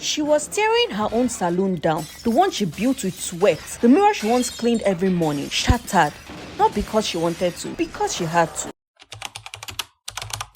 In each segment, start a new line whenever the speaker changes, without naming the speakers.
She was tearing her own salon down, the one she built with sweat, the mirror she once cleaned every morning, shattered. Not because she wanted to, because she had to.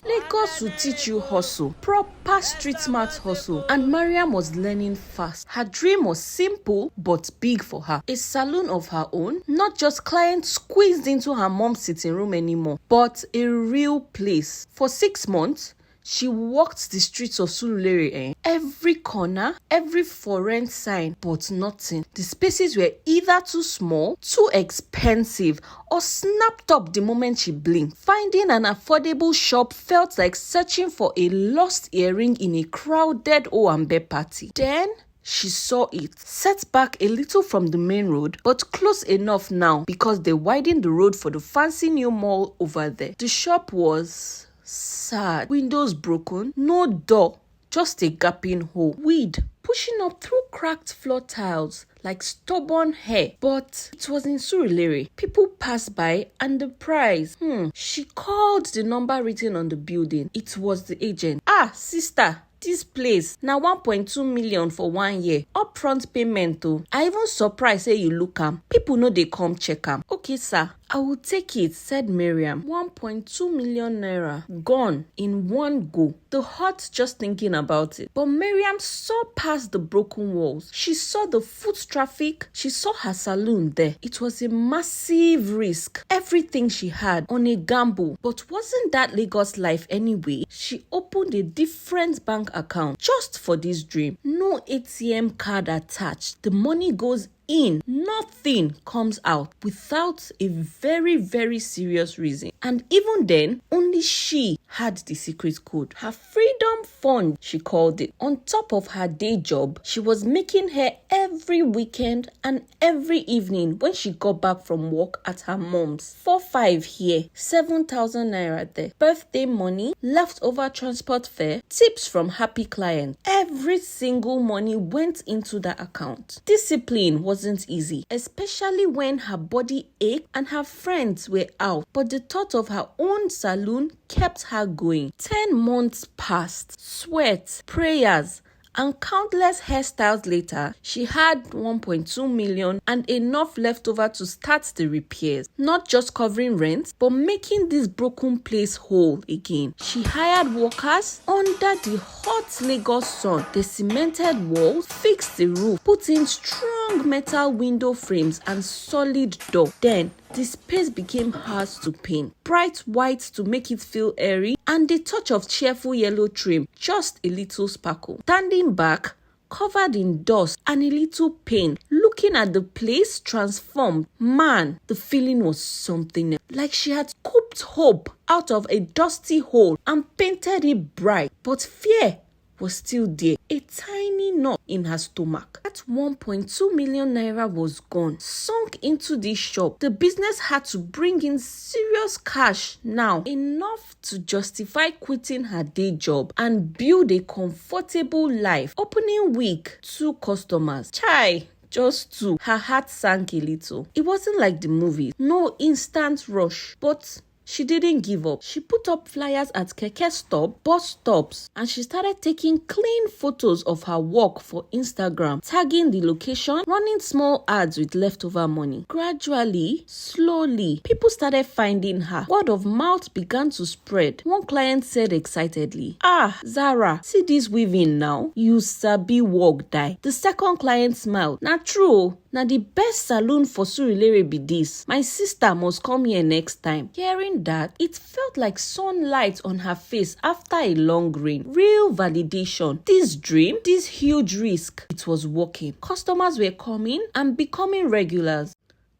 Lagos will teach you hustle, proper street smart hustle, and Mariam was learning fast. Her dream was simple but big for her. A salon of her own, not just clients squeezed into her mom's sitting room anymore, but a real place. For 6 months, she walked the streets of Surulere, every corner, every for rent sign, but nothing. The spaces were either too small, too expensive, or snapped up the moment she blinked. Finding an affordable shop felt like searching for a lost earring in a crowded Owambe party. Then she saw it, set back a little from the main road, but close enough now because they widened the road for the fancy new mall over there. The shop was sad. Windows broken, no door, just a gaping hole. Weed pushing up through cracked floor tiles like stubborn hair. But it was in Surulere. People passed by and the price. She called the number written on the building. It was the agent. Sister, this place now 1.2 million for 1 year. Upfront payment though. I even surprised say you look am. People know they come check am. Okay, sir. I will take it, said Miriam. 1.2 million naira gone in one go. The heart just thinking about it. But Miriam saw past the broken walls. She saw the foot traffic. She saw her saloon there. It was a massive risk. Everything she had on a gamble. But wasn't that Lagos life anyway? She opened a different bank account just for this dream. No ATM card attached. The money goes in, nothing comes out without a very, very serious reason. And even then, only she had the secret code. Her freedom fund, she called it. On top of her day job, she was making hair every weekend and every evening when she got back from work at her mom's. 4-5 here, 7,000 naira there. Birthday money, leftover transport fare, tips from happy clients. Every single money went into that account. Discipline wasn't easy, especially when her body ached and her friends were out. But the thought of her own saloon kept her going. 10 months passed. Sweat, prayers, and countless hairstyles later, she had 1.2 million and enough left over to start the repairs. Not just covering rent, but making this broken place whole again. She hired workers under the hot Lagos sun. They cemented walls, fixed the roof, put in strong metal window frames and solid door. Then the space became hers to paint. Bright white to make it feel airy, and a touch of cheerful yellow trim, just a little sparkle. Standing back, covered in dust and a little pain, looking at the place transformed, man, the feeling was something else. Like she had scooped hope out of a dusty hole and painted it bright. But fear was still there, a tiny knot in her stomach. That 1.2 million naira was gone, sunk into this shop. The business had to bring in serious cash now, enough to justify quitting her day job and build a comfortable life. Opening week, 2 customers. Chai! Just 2. Her heart sank a little. It wasn't like the movies. No instant rush, but she didn't give up. She put up flyers at keke stop, bus stops, and she started taking clean photos of her work for Instagram, tagging the location, running small ads with leftover money. Gradually, slowly, people started finding her. Word of mouth began to spread. One client said excitedly, Zara, see this weaving now? You sabi work die. The second client smiled. Na true. Now the best saloon for Surulere be this. My sister must come here next time. Hearing that, it felt like sunlight on her face after a long rain. Real validation. This dream, this huge risk, it was working. Customers were coming and becoming regulars.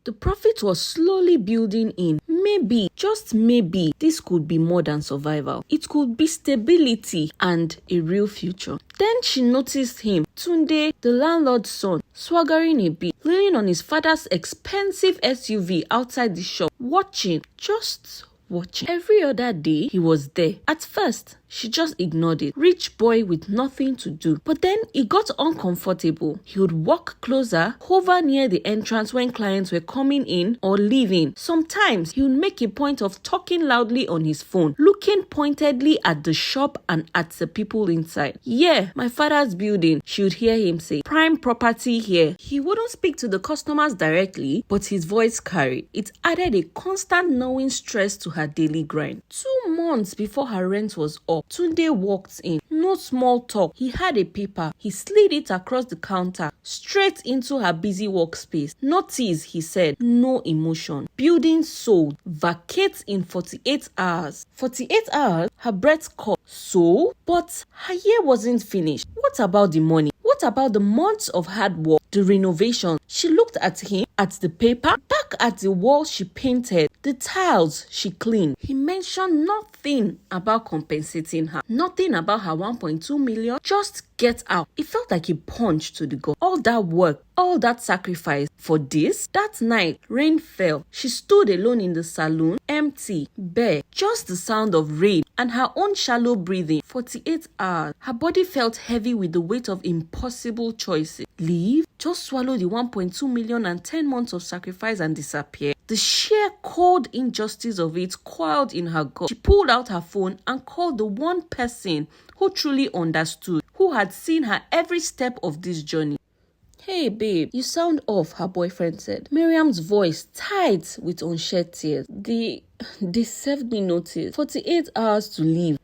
The profit was slowly building in. Maybe, just maybe, this could be more than survival. It could be stability and a real future. Then she noticed him, Tunde, the landlord's son, swaggering a bit, leaning on his father's expensive SUV outside the shop, watching, just watching. Every other day, he was there. At first, She just ignored it. Rich boy with nothing to do. But then it got uncomfortable. He would walk closer, hover near the entrance when clients were coming in or leaving. Sometimes he would make a point of talking loudly on his phone, looking pointedly at the shop and at the people inside. Yeah, my father's building, she would hear him say. Prime property here. He wouldn't speak to the customers directly, but his voice carried. It added a constant gnawing stress to her daily grind. 2 months before her rent was up, Tunde walked in. No small talk. He had a paper. He slid it across the counter, straight into her busy workspace. Notice, he said, no emotion. Building sold. Vacate in 48 hours. 48 hours? Her breath caught. So? But her year wasn't finished. What about the money? What about the months of hard work, the renovation? She looked at him, at the paper, back at the wall she painted, the tiles she cleaned. He mentioned nothing about compensating her, nothing about her 1.2 million. Just get out. It felt like a punch to the gut. All that work, all that sacrifice for this? That night, rain fell. She stood alone in the saloon, empty, bare, just the sound of rain and her own shallow breathing. 48 hours. Her body felt heavy with the weight of impossible choices. Leave? Just swallow the 1.2 million and 10 months of sacrifice and disappear. The sheer cold injustice of it coiled in her gut. She pulled out her phone and called the one person who truly understood, who had seen her every step of this journey. Hey babe, you sound off, her boyfriend said. Miriam's voice tight with unshed tears. They served me notice. 48 hours to leave.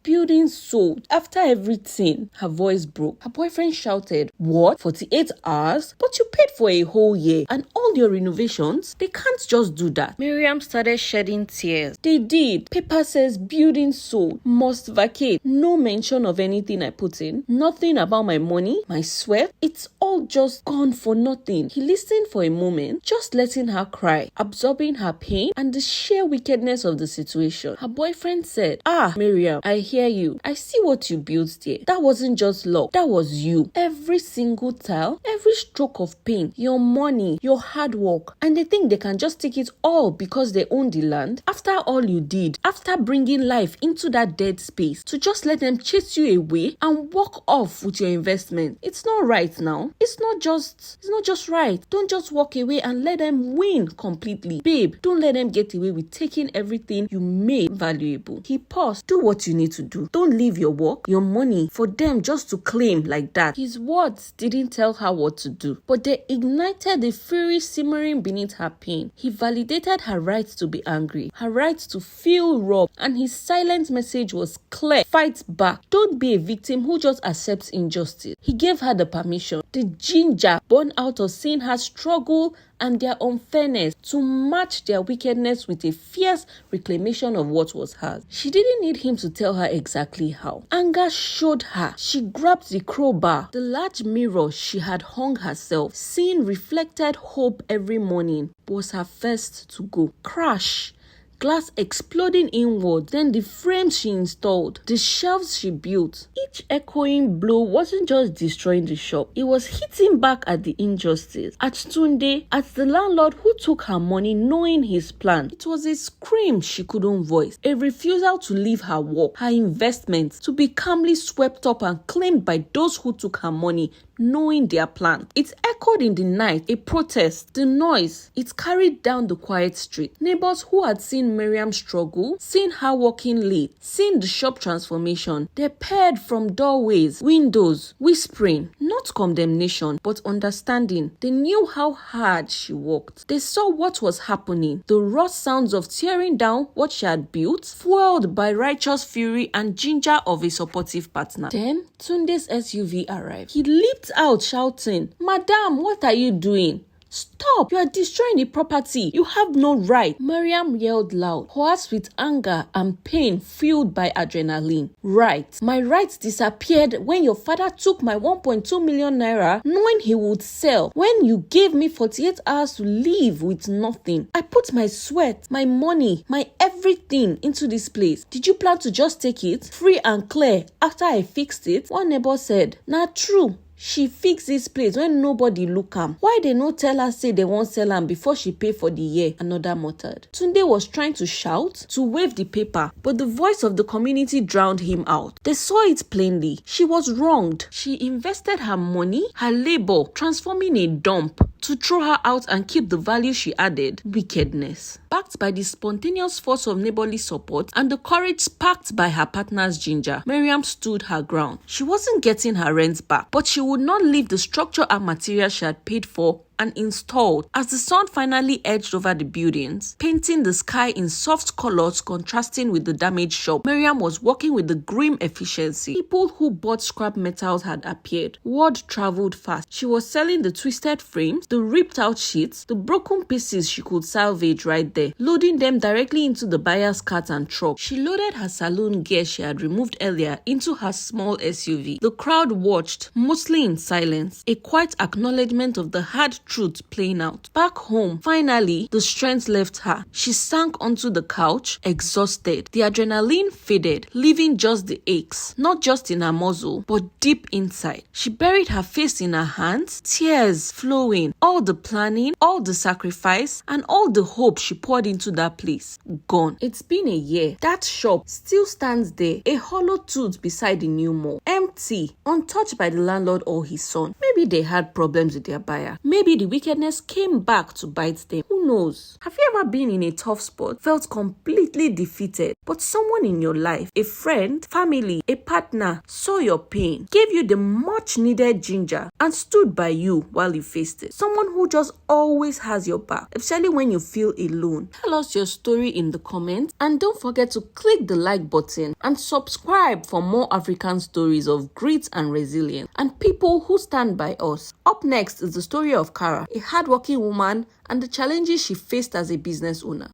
Building sold. After everything, her voice broke. Her boyfriend shouted, what? 48 hours? But you paid for a whole year and all your renovations? They can't just do that. Miriam started shedding tears. They did. Paper says building sold. Must vacate. No mention of anything I put in. Nothing about my money, my sweat. It's all just gone for nothing. He listened for a moment, just letting her cry, absorbing her pain and the sheer wickedness of the situation. Her boyfriend said, Miriam, I hear you. I see what you built there. That wasn't just luck. That was you. Every single tile, every stroke of paint, your money, your hard work. And they think they can just take it all because they own the land. After all you did, after bringing life into that dead space, to just let them chase you away and walk off with your investment. It's not right now. It's not just right. Don't just walk away and let them win completely. Babe, don't let them get away with taking everything you made valuable. He paused. Do what you need to do. Don't leave your work, your money for them just to claim like that. His words didn't tell her what to do, but they ignited the fury simmering beneath her pain. He validated her right to be angry, her right to feel robbed, and his silent message was clear. Fight back. Don't be a victim who just accepts injustice. He gave her the permission, the ginger born out of seeing her struggle and their unfairness to match their wickedness with a fierce reclamation of what was hers. She didn't need him to tell her exactly how. Anger showed her. She grabbed the crowbar, the large mirror she had hung herself, seeing reflected hope every morning, was her first to go. Crash! Glass exploding inward, then the frames she installed, the shelves she built. Each echoing blow wasn't just destroying the shop, it was hitting back at the injustice, at Tunde, at the landlord who took her money knowing his plan. It was a scream she couldn't voice, a refusal to leave her work, her investments, to be calmly swept up and claimed by those who took her money knowing their plan. It echoed in the night, a protest. The noise, it carried down the quiet street. Neighbors who had seen Miriam struggle, seen her working late, seen the shop transformation, they peered from doorways, windows, whispering, not condemnation, but understanding. They knew how hard she worked. They saw what was happening, the raw sounds of tearing down what she had built, fueled by righteous fury and ginger of a supportive partner. Then, Tunde's SUV arrived. He leaped out shouting, "Madam, what are you doing? Stop! You are destroying the property. You have no right." Miriam yelled loud, hoarse with anger and pain fueled by adrenaline. Right. My rights disappeared when your father took my 1.2 million naira knowing he would sell. When you gave me 48 hours to leave with nothing. I put my sweat, my money, my everything into this place. Did you plan to just take it free and clear after I fixed it? One neighbor said, "Nah, true. she fix this place when nobody look am? Why they no tell her say they won't sell am before she pay for the year? Another muttered. Tunde was trying to shout, to wave the paper, but the voice of the community drowned him out. They saw it plainly. She was wronged. She invested her money, her labor, transforming a dump to throw her out and keep the value she added. Wickedness. Backed by the spontaneous force of neighborly support and the courage sparked by her partner's ginger, Mariam stood her ground. She wasn't getting her rent back, but she would not leave the structure and material she had paid for and installed. As the sun finally edged over the buildings, painting the sky in soft colors contrasting with the damaged shop, Mariam was working with the grim efficiency. People who bought scrap metals had appeared. Word traveled fast. She was selling the twisted frames, the ripped out sheets, the broken pieces she could salvage right there, loading them directly into the buyer's cart and truck. She loaded her saloon gear she had removed earlier into her small SUV. The crowd watched, mostly in silence, a quiet acknowledgement of the hard truth playing out. Back home, finally, the strength left her. She sank onto the couch, exhausted. The adrenaline faded, leaving just the aches, not just in her muzzle, but deep inside. She buried her face in her hands, tears flowing. All the planning, all the sacrifice, and all the hope she poured into that place, gone. It's been a year. That shop still stands there, a hollow tooth beside the new mall, empty, untouched by the landlord or his son. Maybe they had problems with their buyer. Maybe the wickedness came back to bite them. Who knows? Have you ever been in a tough spot, felt completely defeated, but someone in your life, a friend, family, a partner, saw your pain, gave you the much needed ginger, and stood by you while you faced it? Someone who just always has your back, especially when you feel alone. Tell us your story in the comments, and don't forget to click the like button and subscribe for more African stories of grit and resilience and people who stand by us. Up next is the story of Kara, a hardworking woman, and the challenges she faced as a business owner.